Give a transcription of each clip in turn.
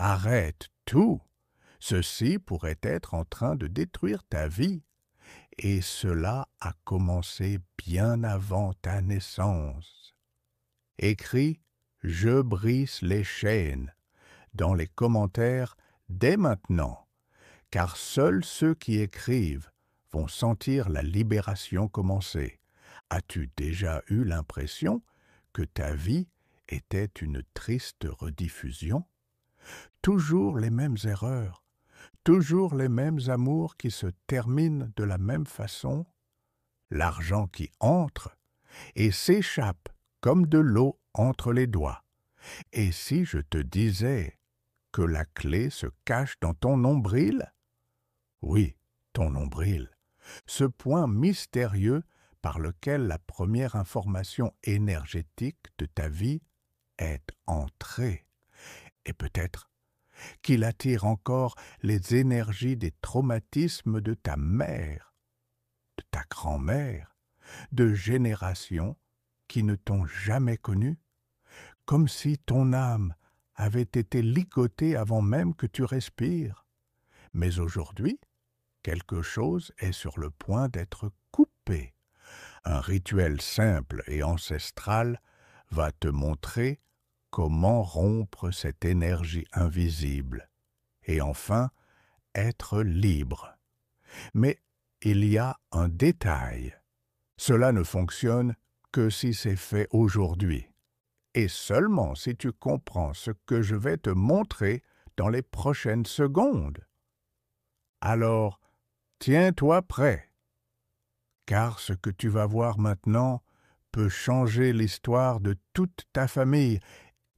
Arrête tout. Ceci pourrait être en train de détruire ta vie. Et cela a commencé bien avant ta naissance. Écris «Je brise les chaînes» dans les commentaires dès maintenant, car seuls ceux qui écrivent vont sentir la libération commencer. As-tu déjà eu l'impression que ta vie était une triste rediffusion? Toujours les mêmes erreurs, toujours les mêmes amours qui se terminent de la même façon, l'argent qui entre et s'échappe comme de l'eau entre les doigts. Et si je te disais que la clé se cache dans ton nombril? Oui, ton nombril, ce point mystérieux par lequel la première information énergétique de ta vie est entrée. Et peut-être qu'il attire encore les énergies des traumatismes de ta mère, de ta grand-mère, de générations qui ne t'ont jamais connu, comme si ton âme avait été ligotée avant même que tu respires. Mais aujourd'hui, quelque chose est sur le point d'être coupé. Un rituel simple et ancestral va te montrer comment rompre cette énergie invisible et enfin être libre. Mais il y a un détail. Cela ne fonctionne que si c'est fait aujourd'hui. Et seulement si tu comprends ce que je vais te montrer dans les prochaines secondes. Alors, tiens-toi prêt, car ce que tu vas voir maintenant peut changer l'histoire de toute ta famille.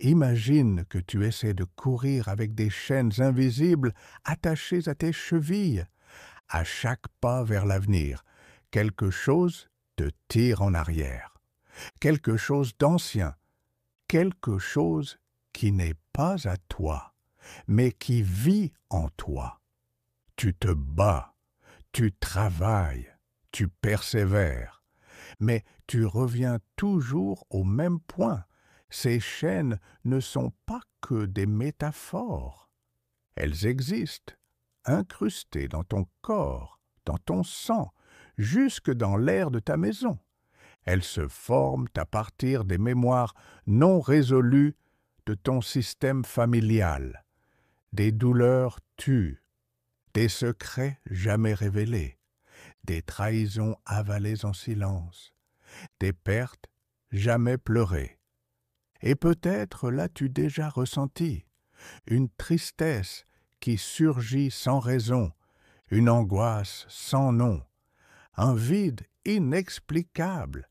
Imagine que tu essaies de courir avec des chaînes invisibles attachées à tes chevilles. À chaque pas vers l'avenir, quelque chose te tire en arrière. Quelque chose d'ancien, quelque chose qui n'est pas à toi, mais qui vit en toi. Tu te bats, tu travailles, tu persévères, mais tu reviens toujours au même point. Ces chaînes ne sont pas que des métaphores. Elles existent, incrustées dans ton corps, dans ton sang, jusque dans l'air de ta maison. Elles se forment à partir des mémoires non résolues de ton système familial, des douleurs tues, des secrets jamais révélés, des trahisons avalées en silence, des pertes jamais pleurées. Et peut-être l'as-tu déjà ressenti, une tristesse qui surgit sans raison, une angoisse sans nom, un vide inexplicable,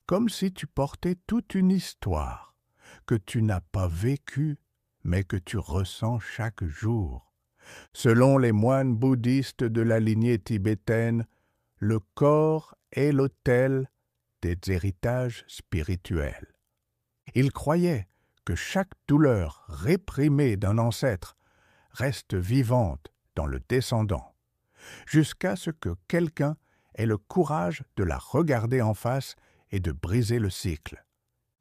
comme si tu portais toute une histoire que tu n'as pas vécue, mais que tu ressens chaque jour. Selon les moines bouddhistes de la lignée tibétaine, le corps est l'autel des héritages spirituels. Ils croyaient que chaque douleur réprimée d'un ancêtre reste vivante dans le descendant, jusqu'à ce que quelqu'un ait le courage de la regarder en face et de briser le cycle.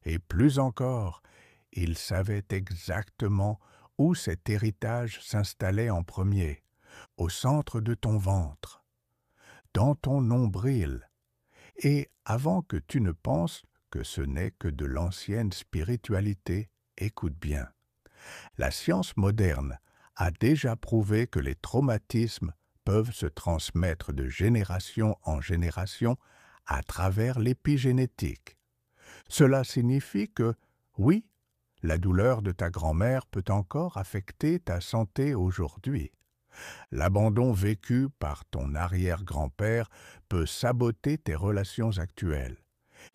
Et plus encore, ils savaient exactement où cet héritage s'installait en premier, au centre de ton ventre, dans ton nombril, et avant que tu ne penses que ce n'est que de l'ancienne spiritualité, écoute bien. La science moderne a déjà prouvé que les traumatismes peuvent se transmettre de génération en génération à travers l'épigénétique. Cela signifie que, oui, la douleur de ta grand-mère peut encore affecter ta santé aujourd'hui. L'abandon vécu par ton arrière-grand-père peut saboter tes relations actuelles.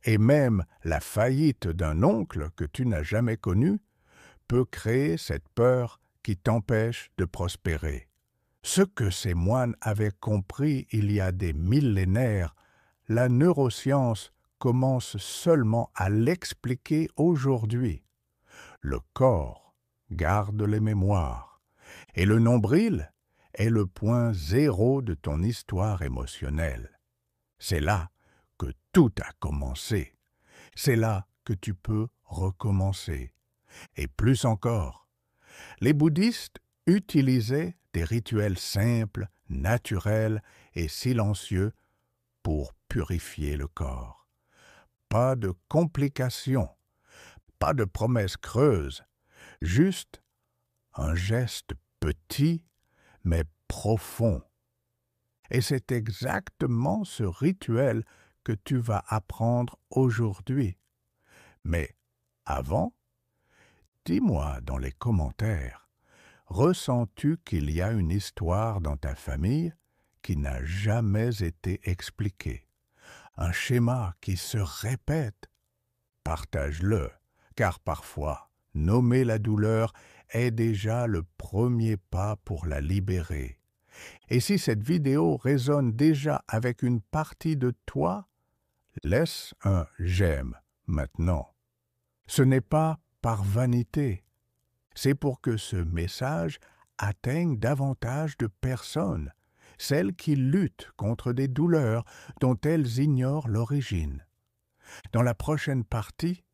Et même la faillite d'un oncle que tu n'as jamais connu peut créer cette peur qui t'empêche de prospérer. Ce que ces moines avaient compris il y a des millénaires, la neuroscience commence seulement à l'expliquer aujourd'hui. Le corps garde les mémoires, et le nombril est le point zéro de ton histoire émotionnelle. C'est là que tout a commencé. C'est là que tu peux recommencer. Et plus encore, Les bouddhistes utilisaient des rituels simples, naturels et silencieux pour purifier le corps. Pas de complications, pas de promesses creuses, juste un geste petit mais profond. Et c'est exactement ce rituel que tu vas apprendre aujourd'hui. Mais avant, dis-moi dans les commentaires, ressens-tu qu'il y a une histoire dans ta famille qui n'a jamais été expliquée? Un schéma qui se répète? Partage-le, car parfois, nommer la douleur est déjà le premier pas pour la libérer. Et si cette vidéo résonne déjà avec une partie de toi, laisse un j'aime maintenant. Ce n'est pas par vanité, c'est pour que ce message atteigne davantage de personnes, celles qui luttent contre des douleurs dont elles ignorent l'origine. Dans la prochaine partie,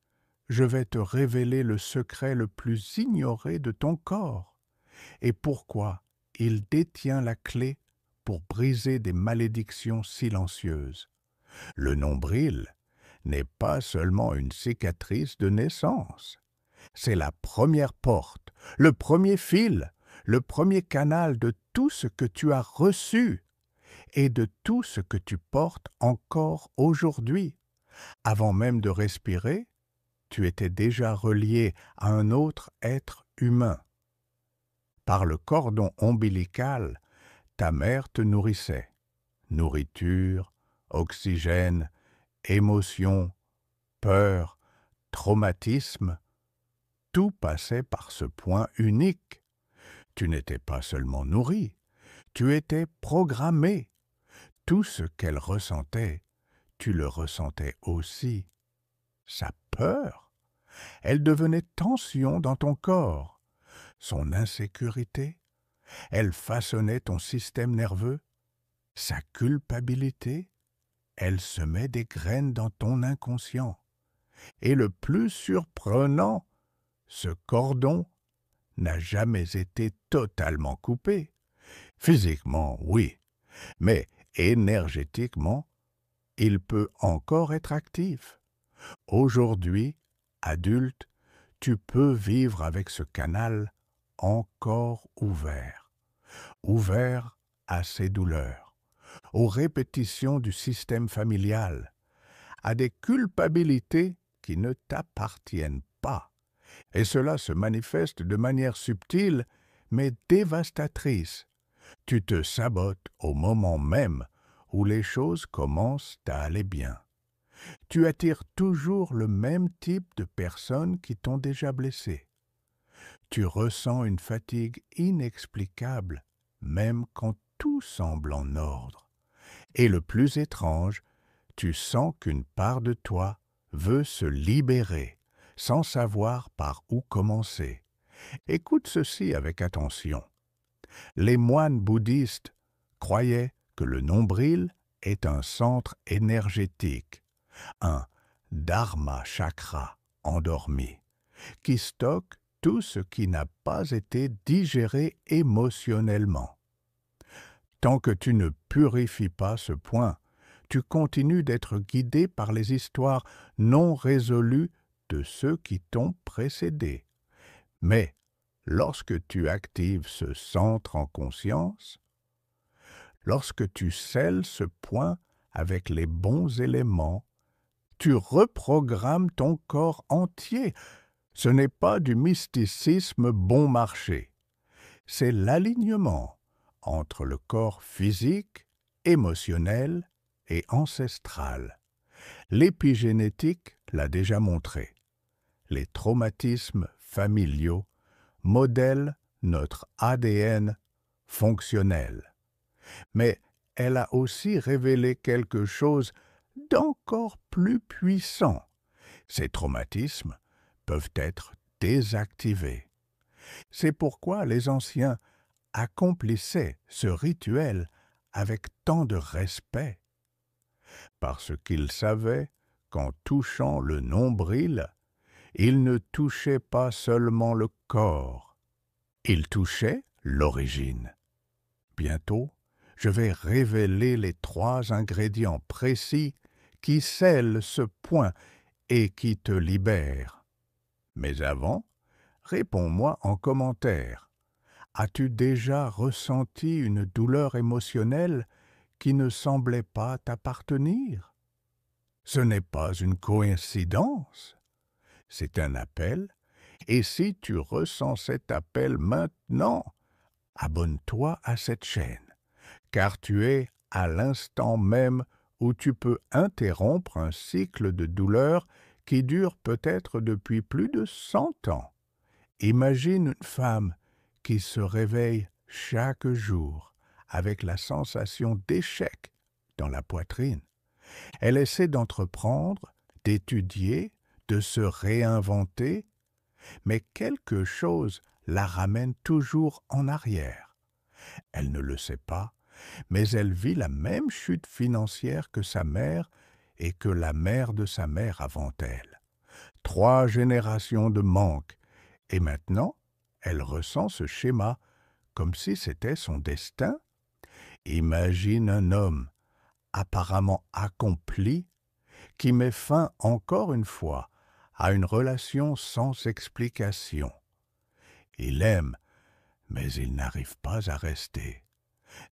je vais te révéler le secret le plus ignoré de ton corps et pourquoi il détient la clé pour briser des malédictions silencieuses. Le nombril n'est pas seulement une cicatrice de naissance. C'est la première porte, le premier fil, le premier canal de tout ce que tu as reçu et de tout ce que tu portes encore aujourd'hui. Avant même de respirer, tu étais déjà relié à un autre être humain. Par le cordon ombilical, ta mère te nourrissait. Nourriture, oxygène, émotion, peur, traumatisme, tout passait par ce point unique. Tu n'étais pas seulement nourri, tu étais programmé. Tout ce qu'elle ressentait, tu le ressentais aussi. Sa peur, elle devenait tension dans ton corps. Son insécurité, elle façonnait ton système nerveux. Sa culpabilité, elle semait des graines dans ton inconscient. Et le plus surprenant, ce cordon n'a jamais été totalement coupé. Physiquement, oui, mais énergétiquement, il peut encore être actif. Aujourd'hui, adulte, tu peux vivre avec ce canal encore ouvert, ouvert à ses douleurs, aux répétitions du système familial, à des culpabilités qui ne t'appartiennent pas. Et cela se manifeste de manière subtile, mais dévastatrice. Tu te sabotes au moment même où les choses commencent à aller bien. Tu attires toujours le même type de personnes qui t'ont déjà blessé. Tu ressens une fatigue inexplicable, même quand tout semble en ordre. Et le plus étrange, tu sens qu'une part de toi veut se libérer, sans savoir par où commencer. Écoute ceci avec attention. Les moines bouddhistes croyaient que le nombril est un centre énergétique, un dharma chakra endormi, qui stocke tout ce qui n'a pas été digéré émotionnellement. Tant que tu ne purifies pas ce point, tu continues d'être guidé par les histoires non résolues de ceux qui t'ont précédé. Mais lorsque tu actives ce centre en conscience, lorsque tu scelles ce point avec les bons éléments, tu reprogrammes ton corps entier. Ce n'est pas du mysticisme bon marché, c'est l'alignement entre le corps physique, émotionnel et ancestral. L'épigénétique l'a déjà montré. Les traumatismes familiaux modèlent notre ADN fonctionnel. Mais elle a aussi révélé quelque chose d'encore plus puissant. Ces traumatismes peuvent être désactivés. C'est pourquoi les anciens accomplissaient ce rituel avec tant de respect, parce qu'ils savaient qu'en touchant le nombril, ils ne touchaient pas seulement le corps, Il touchait l'origine. Bientôt, je vais révéler les 3 ingrédients précis qui scellent ce point et qui te libèrent. Mais avant, réponds-moi en commentaire. As-tu déjà ressenti une douleur émotionnelle qui ne semblait pas t'appartenir? Ce n'est pas une coïncidence, c'est un appel, et si tu ressens cet appel maintenant, abonne-toi à cette chaîne, car tu es à l'instant même où tu peux interrompre un cycle de douleur qui dure peut-être depuis plus de 100 ans. Imagine une femme qui se réveille chaque jour avec la sensation d'échec dans la poitrine. Elle essaie d'entreprendre, d'étudier, de se réinventer, mais quelque chose la ramène toujours en arrière. Elle ne le sait pas, mais elle vit la même chute financière que sa mère et que la mère de sa mère avant elle. 3 générations de manque, et maintenant, elle ressent ce schéma comme si c'était son destin. Imagine un homme apparemment accompli qui met fin encore une fois à une relation sans explication. Il aime, mais il n'arrive pas à rester.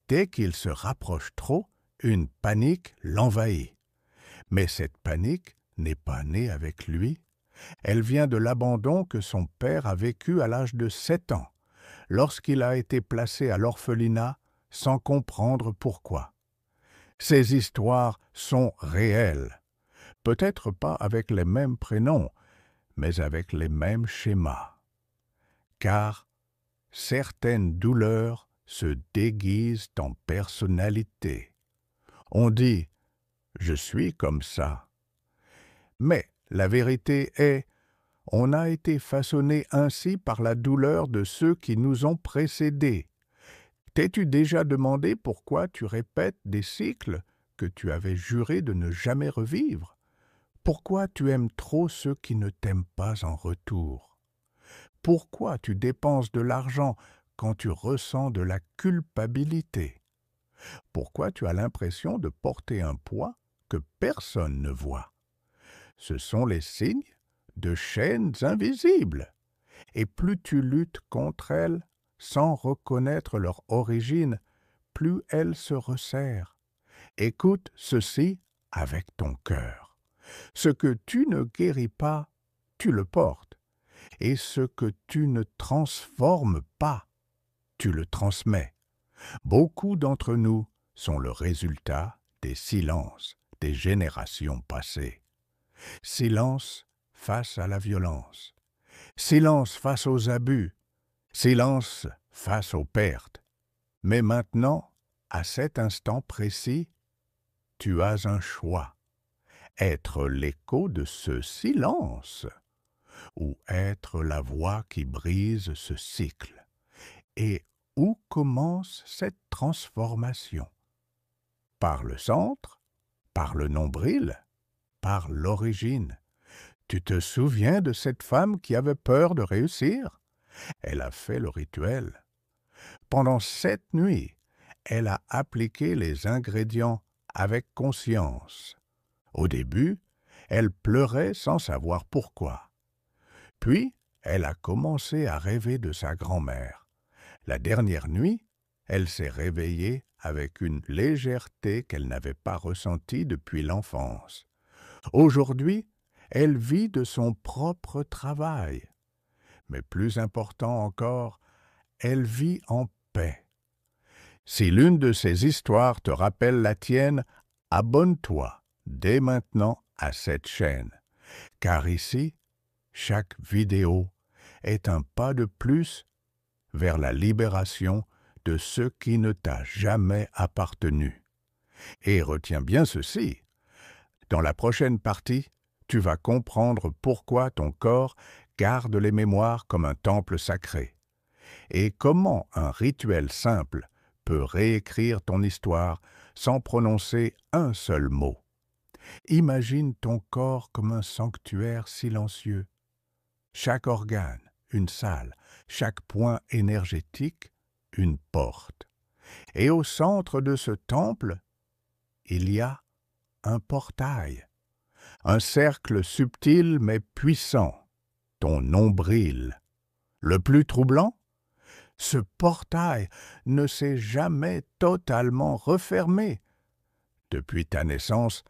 Dès qu'il se rapproche trop, une panique l'envahit. Mais cette panique n'est pas née avec lui. Elle vient de l'abandon que son père a vécu à l'âge de 7 ans, lorsqu'il a été placé à l'orphelinat sans comprendre pourquoi. Ces histoires sont réelles, peut-être pas avec les mêmes prénoms, mais avec les mêmes schémas. Car certaines douleurs se déguisent en personnalité. On dit « je suis comme ça ». Mais la vérité est, on a été façonné ainsi par la douleur de ceux qui nous ont précédés. T'es-tu déjà demandé pourquoi tu répètes des cycles que tu avais juré de ne jamais revivre? Pourquoi tu aimes trop ceux qui ne t'aiment pas en retour? Pourquoi tu dépenses de l'argent quand tu ressens de la culpabilité? Pourquoi tu as l'impression de porter un poids que personne ne voit? Ce sont les signes de chaînes invisibles. Et plus tu luttes contre elles sans reconnaître leur origine, plus elles se resserrent. Écoute ceci avec ton cœur. Ce que tu ne guéris pas, tu le portes. Et ce que tu ne transformes pas, tu le transmets. Beaucoup d'entre nous sont le résultat des silences des générations passées. Silence face à la violence. Silence face aux abus. Silence face aux pertes. Mais maintenant, à cet instant précis, tu as un choix. Être l'écho de ce silence ou être la voix qui brise ce cycle. Et où commence cette transformation? Par le centre? Par le nombril? Par l'origine? Tu te souviens de cette femme qui avait peur de réussir? Elle a fait le rituel. Pendant 7 nuits, elle a appliqué les ingrédients avec conscience. Au début, elle pleurait sans savoir pourquoi. Puis, elle a commencé à rêver de sa grand-mère. La dernière nuit, elle s'est réveillée avec une légèreté qu'elle n'avait pas ressentie depuis l'enfance. Aujourd'hui, elle vit de son propre travail. Mais plus important encore, elle vit en paix. Si l'une de ces histoires te rappelle la tienne, abonne-toi dès maintenant à cette chaîne, car ici, chaque vidéo est un pas de plus vers la libération de ce qui ne t'a jamais appartenu. Et retiens bien ceci, dans la prochaine partie, tu vas comprendre pourquoi ton corps garde les mémoires comme un temple sacré, et comment un rituel simple peut réécrire ton histoire sans prononcer un seul mot. Imagine ton corps comme un sanctuaire silencieux. Chaque organe, une salle, chaque point énergétique une porte. Et au centre de ce temple, il y a un portail, un cercle subtil mais puissant, ton nombril. Le plus troublant, ce portail ne s'est jamais totalement refermé. Depuis ta naissance,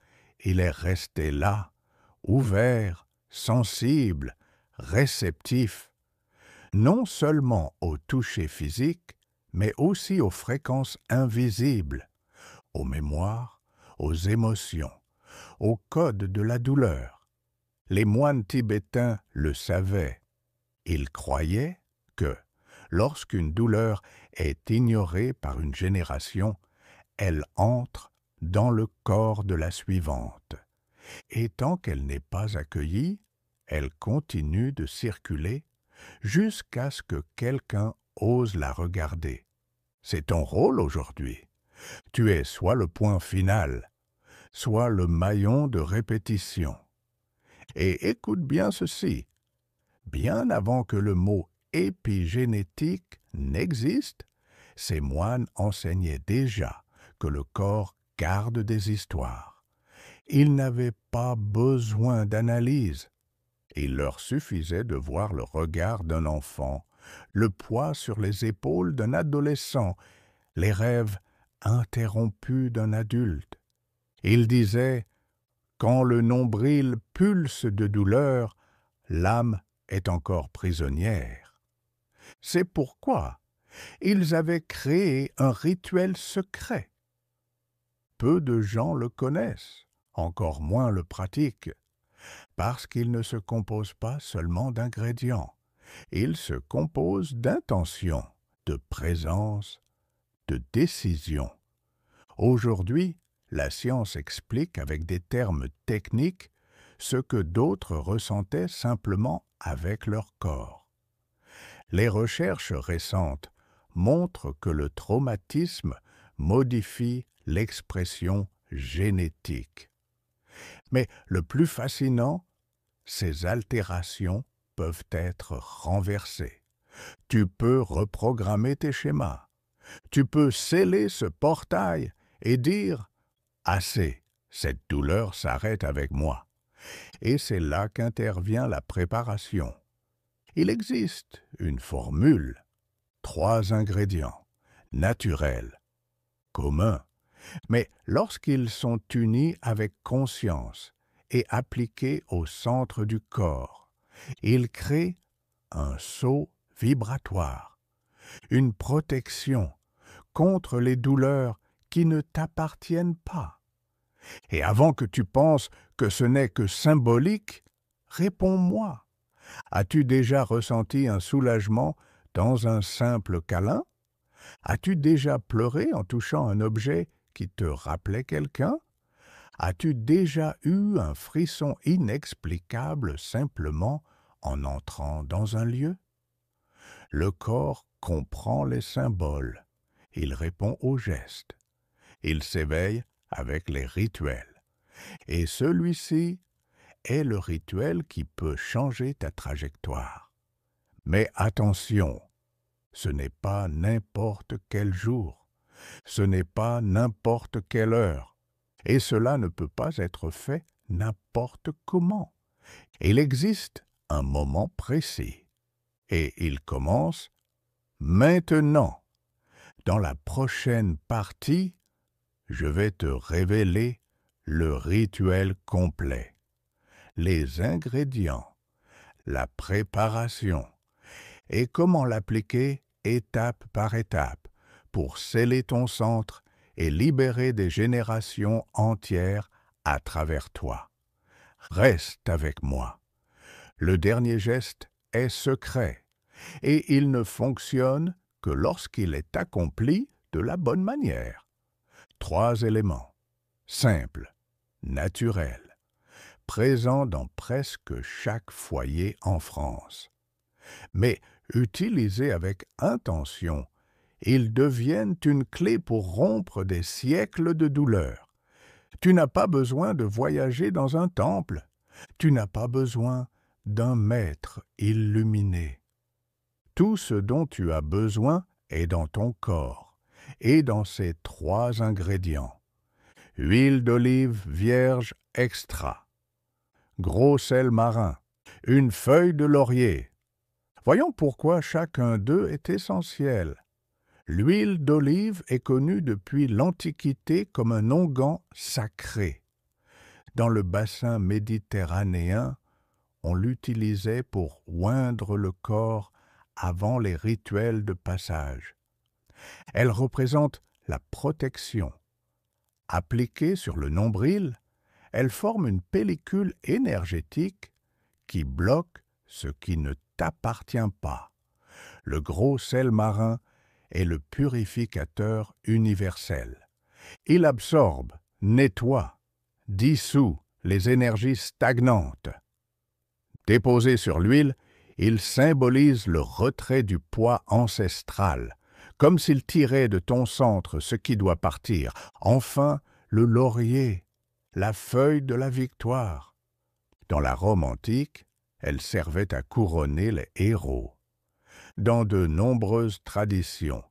il est resté là, ouvert, sensible, réceptif, non seulement au toucher physique, mais aussi aux fréquences invisibles, aux mémoires, aux émotions, aux codes de la douleur. Les moines tibétains le savaient. Ils croyaient que, lorsqu'une douleur est ignorée par une génération, elle entre dans le corps de la suivante. Et tant qu'elle n'est pas accueillie, elle continue de circuler jusqu'à ce que quelqu'un ose la regarder. C'est ton rôle aujourd'hui. Tu es soit le point final, soit le maillon de répétition. Et écoute bien ceci. Bien avant que le mot épigénétique n'existe, ces moines enseignaient déjà que le corps garde des histoires. Ils n'avaient pas besoin d'analyse. Il leur suffisait de voir le regard d'un enfant, le poids sur les épaules d'un adolescent, les rêves interrompus d'un adulte. Ils disaient « Quand le nombril pulse de douleur, l'âme est encore prisonnière. » C'est pourquoi ils avaient créé un rituel secret. Peu de gens le connaissent, encore moins le pratiquent, parce qu'il ne se compose pas seulement d'ingrédients. Il se compose d'intention, de présence, de décision. Aujourd'hui, la science explique avec des termes techniques ce que d'autres ressentaient simplement avec leur corps. Les recherches récentes montrent que le traumatisme modifie l'expression génétique. Mais le plus fascinant, ces altérations peuvent être renversées. Tu peux reprogrammer tes schémas. Tu peux sceller ce portail et dire « Assez, cette douleur s'arrête avec moi ». Et c'est là qu'intervient la préparation. Il existe une formule, 3 ingrédients, naturels, communs, mais lorsqu'ils sont unis avec conscience et appliqués au centre du corps, ils créent un sceau vibratoire, une protection contre les douleurs qui ne t'appartiennent pas. Et avant que tu penses que ce n'est que symbolique, réponds-moi. As-tu déjà ressenti un soulagement dans un simple câlin? As-tu déjà pleuré en touchant un objet qui te rappelait quelqu'un? As-tu déjà eu un frisson inexplicable simplement en entrant dans un lieu? Le corps comprend les symboles. Il répond aux gestes. Il s'éveille avec les rituels. Et celui-ci est le rituel qui peut changer ta trajectoire. Mais attention, ce n'est pas n'importe quel jour, ce n'est pas n'importe quelle heure, et cela ne peut pas être fait n'importe comment. Il existe un moment précis, et il commence maintenant. Dans la prochaine partie, je vais te révéler le rituel complet, les ingrédients, la préparation et comment l'appliquer étape par étape pour sceller ton centre et libérer des générations entières à travers toi. Reste avec moi. Le dernier geste est secret et il ne fonctionne que lorsqu'il est accompli de la bonne manière. 3 éléments, simples, naturels, présents dans presque chaque foyer en France. Mais utilisés avec intention, ils deviennent une clé pour rompre des siècles de douleur. Tu n'as pas besoin de voyager dans un temple. Tu n'as pas besoin d'un maître illuminé. Tout ce dont tu as besoin est dans ton corps, et dans ces 3 ingrédients. Huile d'olive vierge extra, gros sel marin, une feuille de laurier. Voyons pourquoi chacun d'eux est essentiel. L'huile d'olive est connue depuis l'Antiquité comme un onguent sacré. Dans le bassin méditerranéen, on l'utilisait pour oindre le corps avant les rituels de passage. Elle représente la protection. Appliquée sur le nombril, elle forme une pellicule énergétique qui bloque ce qui ne t'appartient pas. Le gros sel marin est le purificateur universel. Il absorbe, nettoie, dissout les énergies stagnantes. Déposé sur l'huile, il symbolise le retrait du poids ancestral, comme s'il tirait de ton centre ce qui doit partir. Enfin, le laurier, la feuille de la victoire. Dans la Rome antique, elle servait à couronner les héros. Dans de nombreuses traditions,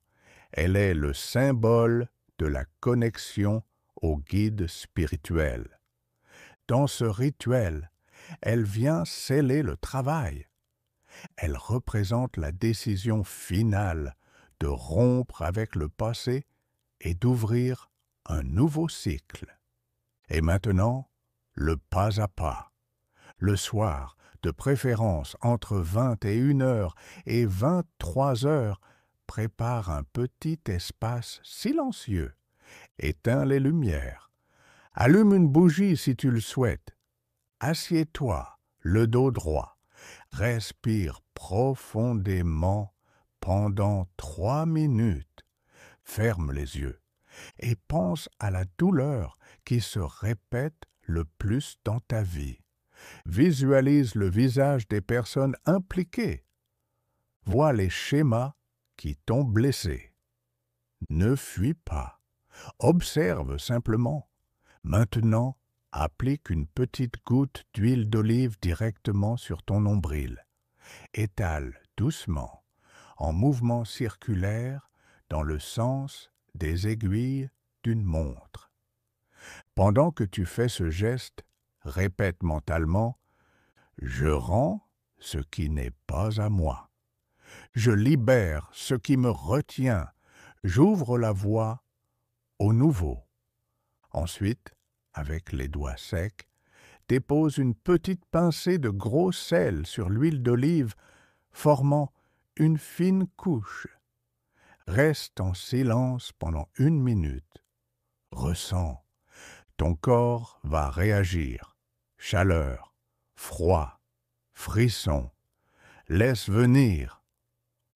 elle est le symbole de la connexion au guide spirituel. Dans ce rituel, elle vient sceller le travail. Elle représente la décision finale de rompre avec le passé et d'ouvrir un nouveau cycle. Et maintenant, le pas à pas. Le soir, de préférence entre 21h et 23h, prépare un petit espace silencieux. Éteins les lumières. Allume une bougie si tu le souhaites. Assieds-toi, le dos droit. Respire profondément pendant 3 minutes. Ferme les yeux et pense à la douleur qui se répète le plus dans ta vie. Visualise le visage des personnes impliquées. Vois les schémas qui t'ont blessé. Ne fuis pas. Observe simplement. Maintenant, applique une petite goutte d'huile d'olive directement sur ton nombril. Étale doucement, en mouvement circulaire, dans le sens des aiguilles d'une montre. Pendant que tu fais ce geste, répète mentalement « Je rends ce qui n'est pas à moi. Je libère ce qui me retient. J'ouvre la voie au nouveau. » Ensuite, avec les doigts secs, dépose une petite pincée de gros sel sur l'huile d'olive, formant une fine couche. Reste en silence pendant 1 minute. Ressens. Ton corps va réagir. Chaleur, froid, frisson. Laisse venir.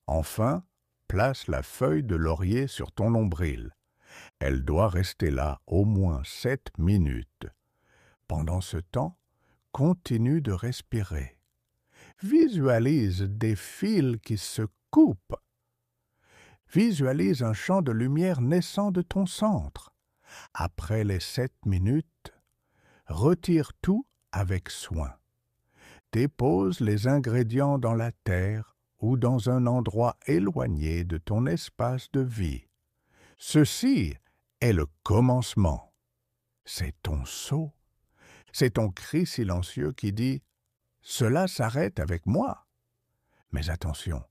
Enfin, place la feuille de laurier sur ton nombril. Elle doit rester là au moins 7 minutes. Pendant ce temps, continue de respirer. Visualise des fils qui se coupent. Visualise un champ de lumière naissant de ton centre. Après les 7 minutes, retire tout avec soin. Dépose les ingrédients dans la terre ou dans un endroit éloigné de ton espace de vie. Ceci est le commencement. C'est ton saut. C'est ton cri silencieux qui dit « Cela s'arrête avec moi ». Mais attention,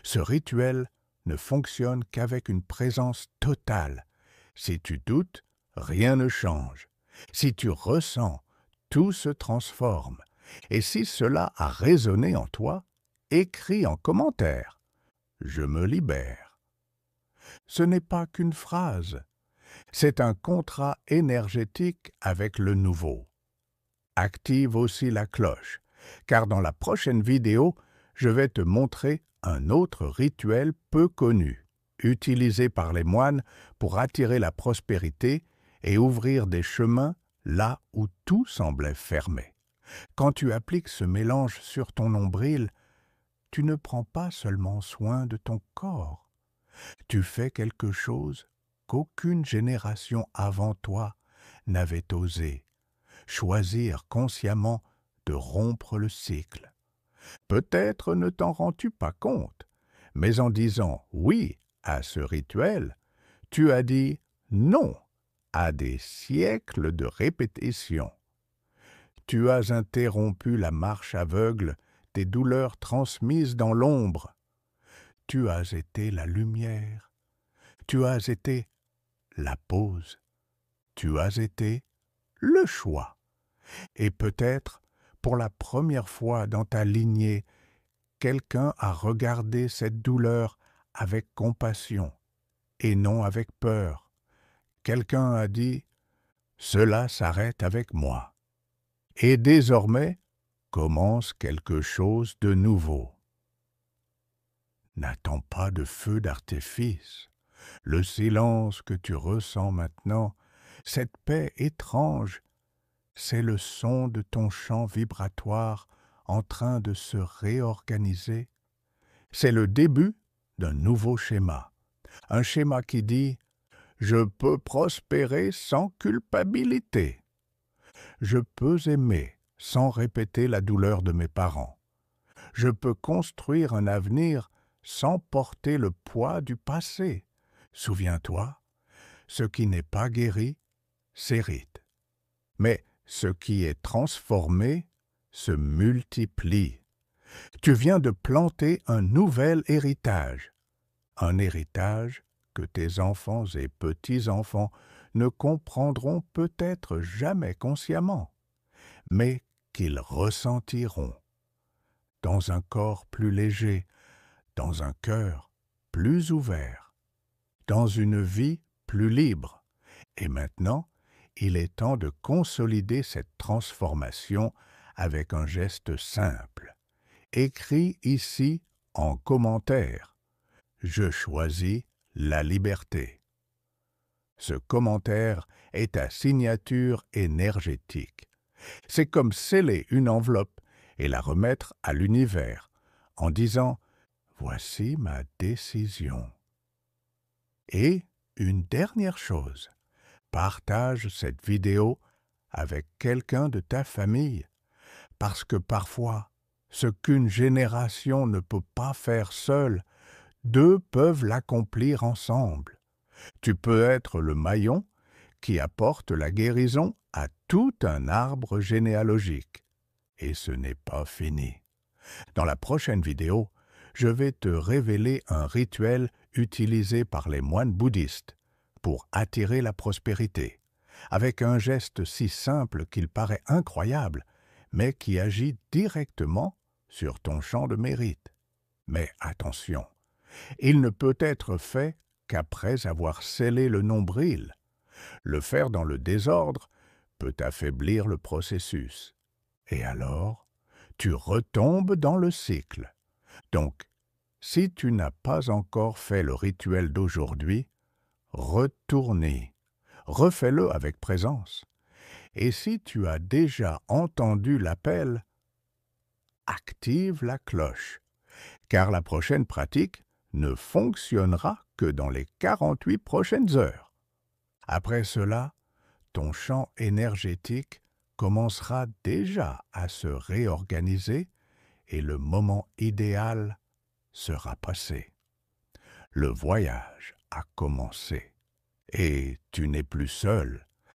ce rituel ne fonctionne qu'avec une présence totale. Si tu doutes, rien ne change. Si tu ressens, tout se transforme. Et si cela a résonné en toi, écris en commentaire « Je me libère ». Ce n'est pas qu'une phrase, c'est un contrat énergétique avec le nouveau. Active aussi la cloche, car dans la prochaine vidéo, je vais te montrer un autre rituel peu connu, utilisé par les moines pour attirer la prospérité et ouvrir des chemins là où tout semblait fermé. Quand tu appliques ce mélange sur ton nombril, tu ne prends pas seulement soin de ton corps, tu fais quelque chose qu'aucune génération avant toi n'avait osé, choisir consciemment de rompre le cycle. Peut-être ne t'en rends-tu pas compte, Mais en disant oui à ce rituel, tu as dit non à des siècles de répétition. Tu as interrompu la marche aveugle des douleurs transmises dans l'ombre. Tu as été la lumière. Tu as été la pause. Tu as été le choix. Et peut-être, pour la première fois dans ta lignée, quelqu'un a regardé cette douleur avec compassion et non avec peur. Quelqu'un a dit « Cela s'arrête avec moi ». Et désormais commence quelque chose de nouveau. N'attends pas de feu d'artifice. Le silence que tu ressens maintenant, cette paix étrange, c'est le son de ton champ vibratoire en train de se réorganiser. C'est le début d'un nouveau schéma. Un schéma qui dit « Je peux prospérer sans culpabilité. Je peux aimer sans répéter la douleur de mes parents. Je peux construire un avenir sans porter le poids du passé. Souviens-toi, ce qui n'est pas guéri s'hérite. Mais ce qui est transformé se multiplie. Tu viens de planter un nouvel héritage. Un héritage que tes enfants et petits-enfants ne comprendront peut-être jamais consciemment, mais qu'ils ressentiront. Dans un corps plus léger, dans un cœur plus ouvert, dans une vie plus libre. Et maintenant, il est temps de consolider cette transformation avec un geste simple. Écris ici en commentaire « Je choisis la liberté ». Ce commentaire est ta signature énergétique. C'est comme sceller une enveloppe et la remettre à l'univers en disant « Voici ma décision ». Et une dernière chose, partage cette vidéo avec quelqu'un de ta famille, parce que parfois, ce qu'une génération ne peut pas faire seule, deux peuvent l'accomplir ensemble. Tu peux être le maillon qui apporte la guérison à tout un arbre généalogique. Et ce n'est pas fini. Dans la prochaine vidéo, je vais te révéler un rituel utilisé par les moines bouddhistes pour attirer la prospérité, avec un geste si simple qu'il paraît incroyable, mais qui agit directement sur ton champ de mérite. Mais attention, il ne peut être fait qu'après avoir scellé le nombril. Le faire dans le désordre peut affaiblir le processus. Et alors, tu retombes dans le cycle. Donc, si tu n'as pas encore fait le rituel d'aujourd'hui, retourne-y. Refais-le avec présence. Et si tu as déjà entendu l'appel, active la cloche, car la prochaine pratique ne fonctionnera que dans les 48 prochaines heures. Après cela, ton champ énergétique commencera déjà à se réorganiser et le moment idéal sera passé. Le voyage a commencé et tu n'es plus seul.